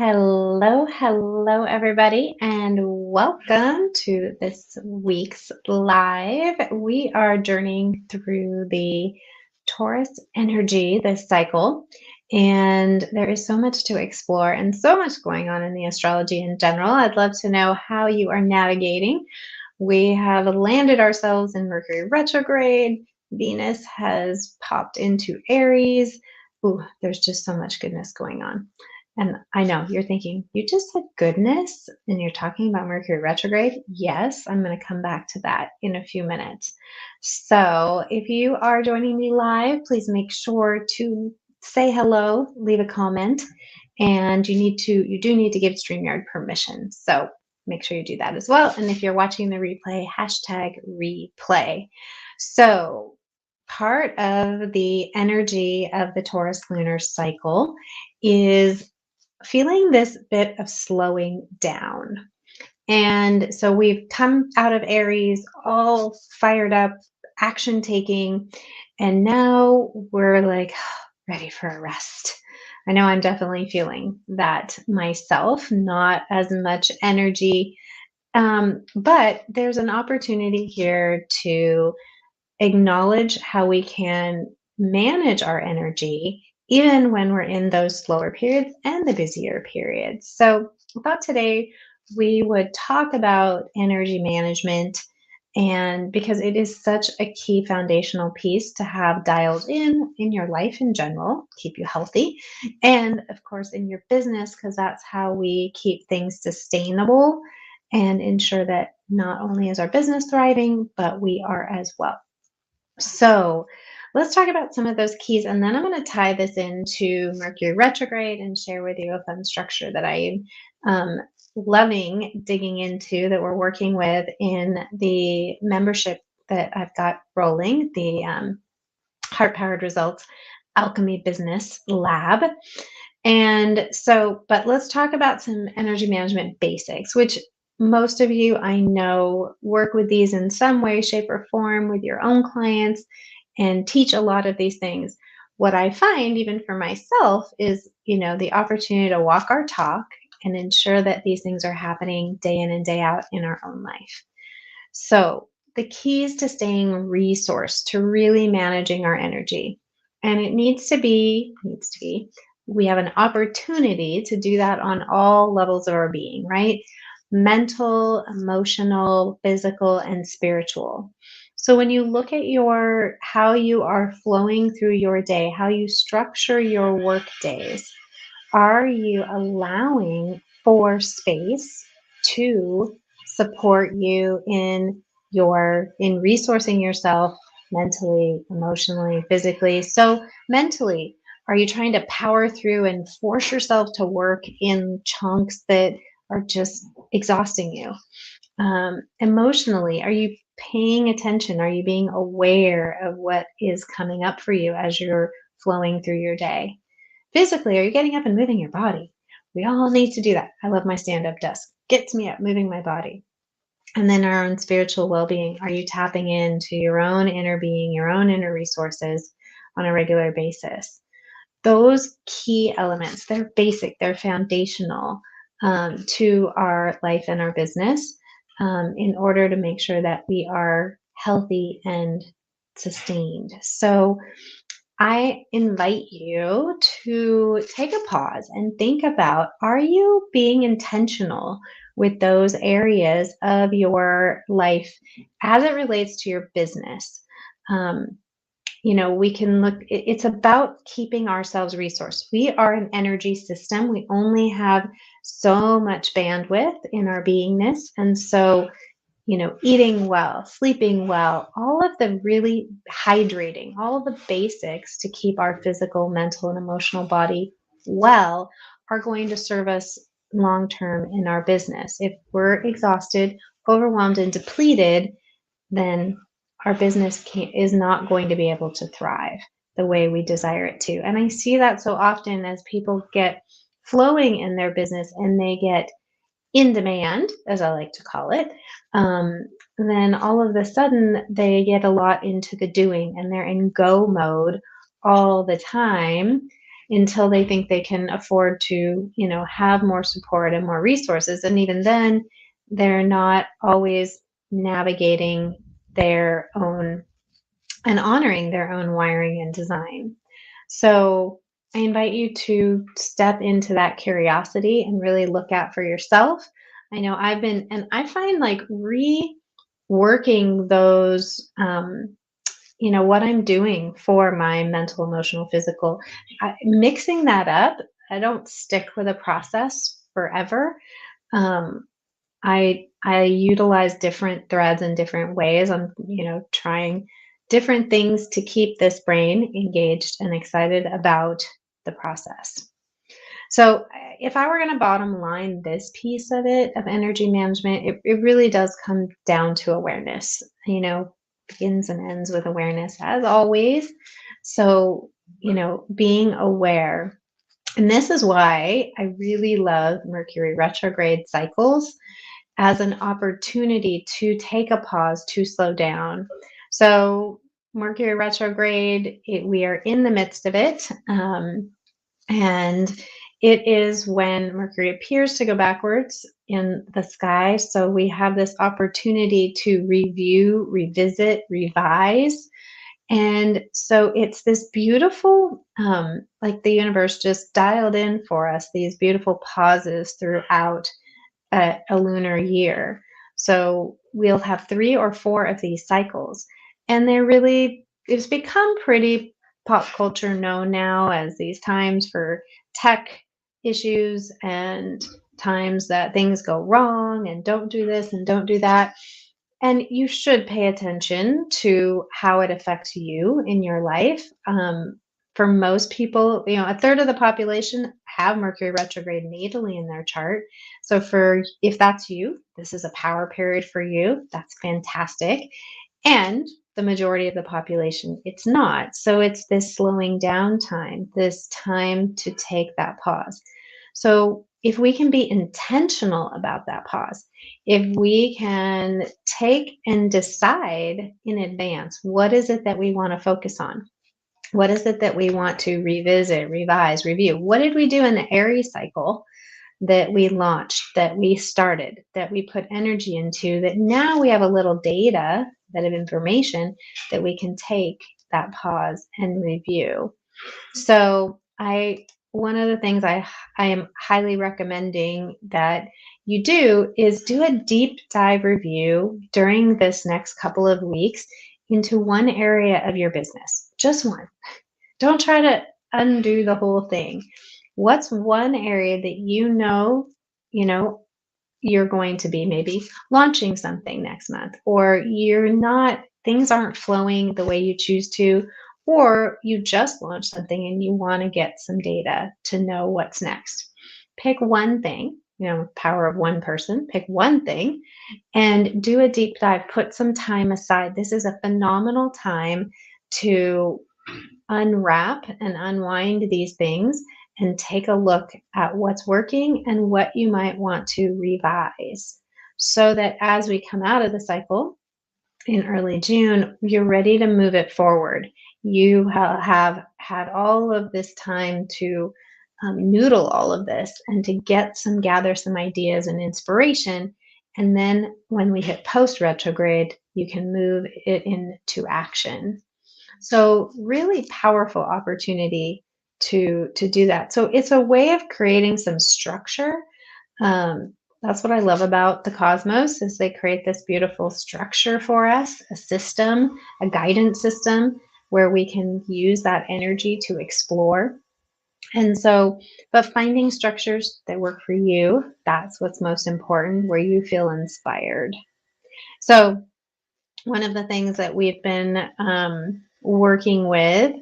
Hello, everybody, and welcome to this week's live. We are journeying through the Taurus energy this cycle, and there is so much to explore and so much going on in the astrology in general. I'd love to know how you are navigating. We have landed ourselves in Mercury retrograde. Venus has popped into Aries. Ooh, there's just so much goodness going on. And I know you're thinking, you just said goodness and you're talking about Mercury retrograde. Yes, I'm going to come back to that in a few minutes. So if you are joining me live, please make sure to say hello, leave a comment, and you do need to give StreamYard permission. So make sure you do that as well. And if you're watching the replay, hashtag replay. So part of the energy of the Taurus lunar cycle is feeling this bit of slowing down. And so we've come out of Aries all fired up, action taking, and now we're like ready for a rest. I know I'm definitely feeling that myself, not as much energy, but there's an opportunity here to acknowledge how we can manage our energy even when we're in those slower periods and the busier periods. So I thought today we would talk about energy management, and because it is such a key foundational piece to have dialed in your life in general, keep you healthy, and of course in your business, because that's how we keep things sustainable and ensure that not only is our business thriving, but we are as well. So let's talk about some of those keys, and then I'm going to tie this into Mercury retrograde and share with you a fun structure that I'm loving digging into, that we're working with in the membership that I've got rolling, the Heart Powered Results Alchemy Business Lab. And so, but let's talk about some energy management basics, which most of you I know work with these in some way, shape, or form with your own clients and teach a lot of these things. What I find, even for myself, is, the opportunity to walk our talk and ensure that these things are happening day in and day out in our own life. So the keys to staying resourced, to really managing our energy. And it needs to be, we have an opportunity to do that on all levels of our being, right? Mental, emotional, physical, and spiritual. So when you look at how you are flowing through your day, how you structure your work days, are you allowing for space to support you in resourcing yourself mentally, emotionally, physically? So mentally, are you trying to power through and force yourself to work in chunks that are just exhausting you? Emotionally, are you paying attention? Are you being aware of what is coming up for you as you're flowing through your day? Physically, are you getting up and moving your body? We all need to do that. I love my stand-up desk. Gets me up, moving my body. And then our own spiritual well-being. Are you tapping into your own inner being, your own inner resources on a regular basis? Those key elements, they're basic, they're foundational to our life and our business, in order to make sure that we are healthy and sustained. So I invite you to take a pause and think about, are you being intentional with those areas of your life as it relates to your business? We can look, it's about keeping ourselves resourced. We are an energy system. We only have so much bandwidth in our beingness. And so, eating well, sleeping well, all of the really hydrating, all of the basics to keep our physical, mental, and emotional body well are going to serve us long term in our business. If we're exhausted, overwhelmed, and depleted, then our business is not going to be able to thrive the way we desire it to. And I see that so often as people get flowing in their business and they get in demand, as I like to call it, then all of a sudden they get a lot into the doing and they're in go mode all the time. until they think they can afford to, have more support and more resources. And even then, they're not always navigating their own and honoring their own wiring and design. So I invite you to step into that curiosity and really look out for yourself. I know and I find like reworking those, what I'm doing for my mental, emotional, physical, mixing that up. I don't stick with a process forever. Um, I utilize different threads in different ways. I'm, trying different things to keep this brain engaged and excited about the process. So if I were going to bottom line this piece of it, of energy management, it really does come down to awareness, begins and ends with awareness as always. So, being aware. And this is why I really love Mercury retrograde cycles as an opportunity to take a pause, to slow down. So, Mercury retrograde, we are in the midst of it. And it is when Mercury appears to go backwards in the sky. So, we have this opportunity to review, revisit, revise. And so it's this beautiful, like the universe just dialed in for us, these beautiful pauses throughout a lunar year. So we'll have 3 or 4 of these cycles. And it's become pretty pop culture known now as these times for tech issues and times that things go wrong and don't do this and don't do that. And you should pay attention to how it affects you in your life. For most people, a third of the population have Mercury retrograde natally in their chart. So if that's you, this is a power period for you. That's fantastic. And the majority of the population, it's not. So it's this slowing down time, this time to take that pause. So if we can be intentional about that pause, if we can take and decide in advance, what is it that we want to focus on? What is it that we want to revisit, revise, review? What did we do in the Aries cycle that we launched, that we started, that we put energy into, that now we have a little data, bit of information that we can take that pause and review? So one of the things I am highly recommending that you do is do a deep dive review during this next couple of weeks into one area of your business, just one. Don't try to undo the whole thing. What's one area that you know, you're going to be maybe launching something next month, or things aren't flowing the way you choose to, or you just launched something and you want to get some data to know what's next. Pick one thing, power of one person, pick one thing and do a deep dive, put some time aside. This is a phenomenal time to unwrap and unwind these things and take a look at what's working and what you might want to revise, so that as we come out of the cycle in early June, you're ready to move it forward. You have had all of this time to noodle all of this and to gather some ideas and inspiration. And then when we hit post retrograde, you can move it into action. So really powerful opportunity to do that. So it's a way of creating some structure. That's what I love about the cosmos, is they create this beautiful structure for us, a system, a guidance system where we can use that energy to explore. And so, but finding structures that work for you, that's what's most important, where you feel inspired. So one of the things that we've been working with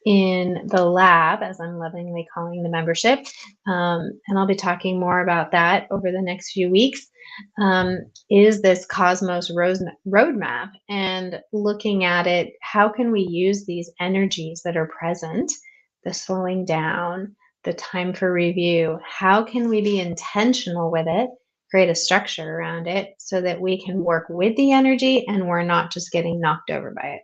in the lab, as I'm lovingly calling the membership, and I'll be talking more about that over the next few weeks, is this Cosmos roadmap, and looking at it, how can we use these energies that are present, the slowing down, the time for review, how can we be intentional with it, create a structure around it so that we can work with the energy and we're not just getting knocked over by it.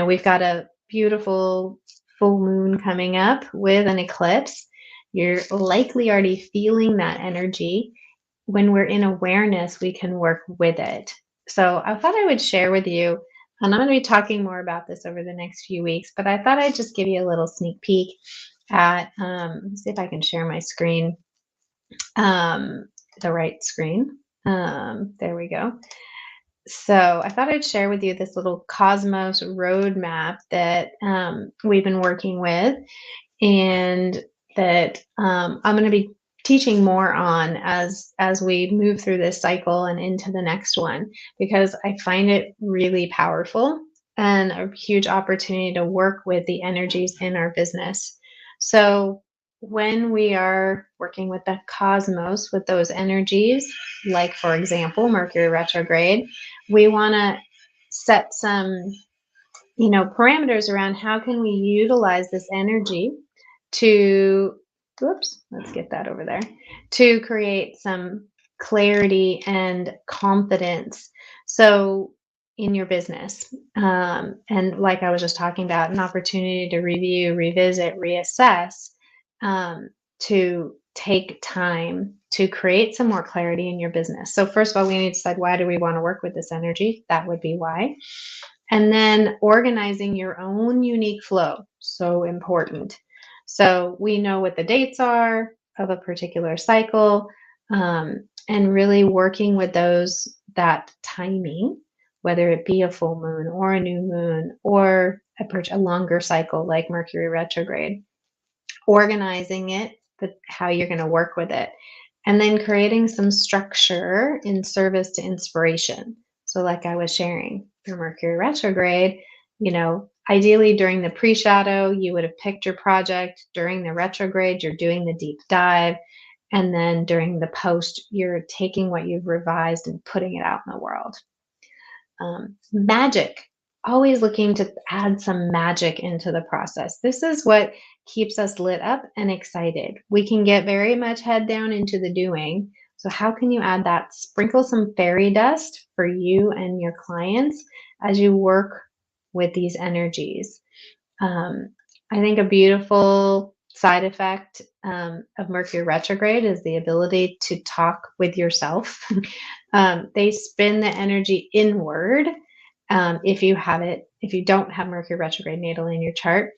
We've got a beautiful full moon coming up with an eclipse. You're likely already feeling that energy. When we're in awareness, we can work with it. So I thought I would share with you, and I'm going to be talking more about this over the next few weeks, but I thought I'd just give you a little sneak peek at, let's see if I can share my screen, um, the right screen. There we go. So I thought I'd share with you this little Cosmos roadmap that we've been working with, and that I'm going to be teaching more on as we move through this cycle and into the next one, because I find it really powerful and a huge opportunity to work with the energies in our business. So when we are working with the cosmos, with those energies, like for example Mercury retrograde, we want to set some, parameters around how can we utilize this energy to, whoops, let's get that over there, to create some clarity and confidence. So in your business, and like I was just talking about, an opportunity to review, revisit, reassess, to take time to create some more clarity in your business. So first of all, we need to decide, why do we want to work with this energy? That would be why. And then organizing your own unique flow, so important. So we know what the dates are of a particular cycle, and really working with that timing, whether it be a full moon or a new moon or a longer cycle like Mercury retrograde, organizing it, but how you're going to work with it, and then creating some structure in service to inspiration. So, like I was sharing for Mercury retrograde, ideally during the pre shadow, you would have picked your project. During the retrograde, you're doing the deep dive. And then during the post, you're taking what you've revised and putting it out in the world. Magic, always looking to add some magic into the process. This is what keeps us lit up and excited. We can get very much head down into the doing. So, how can you add that? Sprinkle some fairy dust for you and your clients as you work with these energies. Um, I think a beautiful side effect of Mercury retrograde is the ability to talk with yourself. They spin the energy inward, if you don't have Mercury retrograde natal in your chart.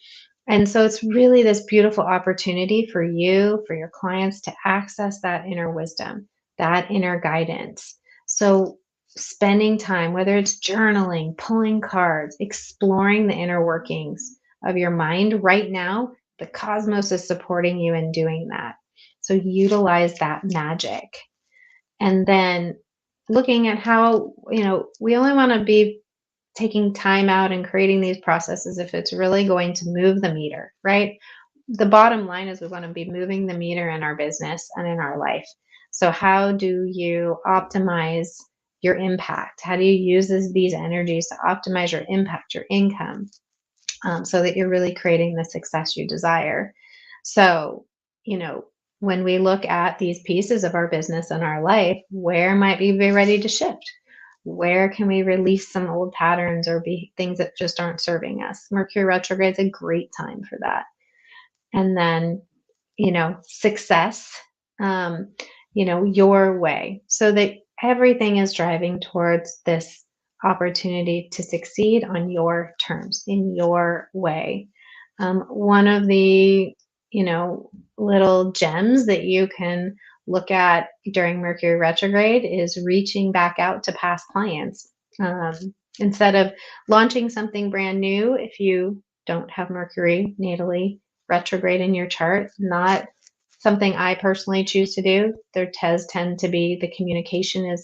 And so it's really this beautiful opportunity for you, for your clients, to access that inner wisdom, that inner guidance. So spending time, whether it's journaling, pulling cards, exploring the inner workings of your mind right now, the cosmos is supporting you in doing that. So utilize that magic. And then looking at how, we only want to be taking time out and creating these processes if it's really going to move the meter, right? The bottom line is we want to be moving the meter in our business and in our life. So how do you optimize your impact? How do you use these energies to optimize your impact, your income, so that you're really creating the success you desire? So, when we look at these pieces of our business and our life, where might we be ready to shift? Where can we release some old patterns or be things that just aren't serving us? Mercury retrograde is a great time for that. And then, success, your way, so that everything is driving towards this opportunity to succeed on your terms, in your way. One of the, little gems that you can look at during Mercury retrograde is reaching back out to past clients. Instead of launching something brand new, if you don't have Mercury natally retrograde in your chart, not something I personally choose to do. There does tend to be, the communication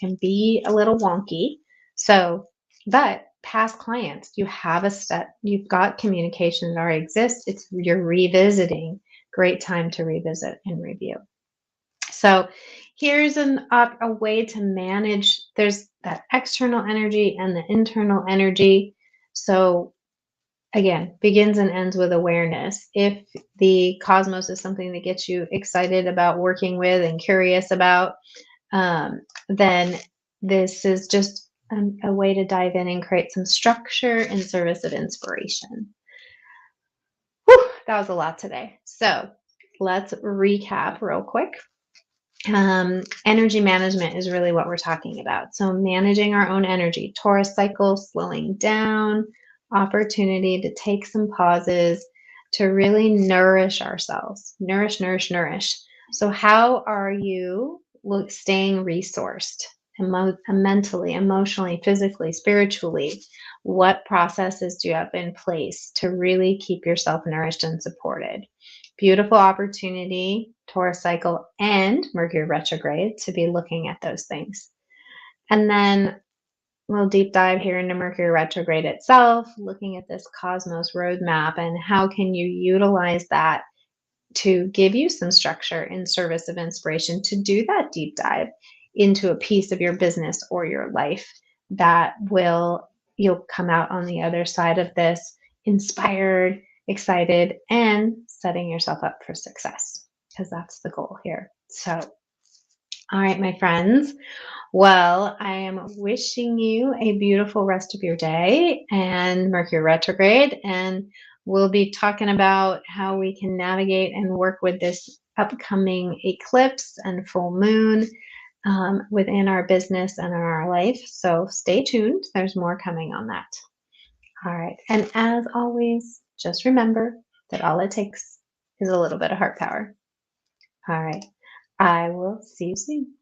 can be a little wonky. So, but past clients, you've got communication that already exists. You're revisiting. Great time to revisit and review. So here's a way to manage. There's that external energy and the internal energy. So again, begins and ends with awareness. If the cosmos is something that gets you excited about working with and curious about, then this is just a way to dive in and create some structure in service of inspiration. Whew, that was a lot today. So let's recap real quick. Energy management is really what we're talking about. So, managing our own energy, Taurus cycle, slowing down, opportunity to take some pauses to really nourish ourselves. Nourish, nourish, nourish. So, how are you staying resourced mentally, emotionally, physically, spiritually? What processes do you have in place to really keep yourself nourished and supported? Beautiful opportunity, Taurus cycle and Mercury retrograde to be looking at those things. And then we'll deep dive here into Mercury retrograde itself, looking at this cosmos roadmap and how can you utilize that to give you some structure in service of inspiration to do that deep dive into a piece of your business or your life that will you'll come out on the other side of this inspired, excited, and setting yourself up for success because that's the goal here. So, all right, my friends. Well, I am wishing you a beautiful rest of your day and Mercury retrograde. And we'll be talking about how we can navigate and work with this upcoming eclipse and full moon within our business and in our life. So stay tuned. There's more coming on that. All right. And as always, just remember that all it takes is a little bit of heart power. All right. I will see you soon.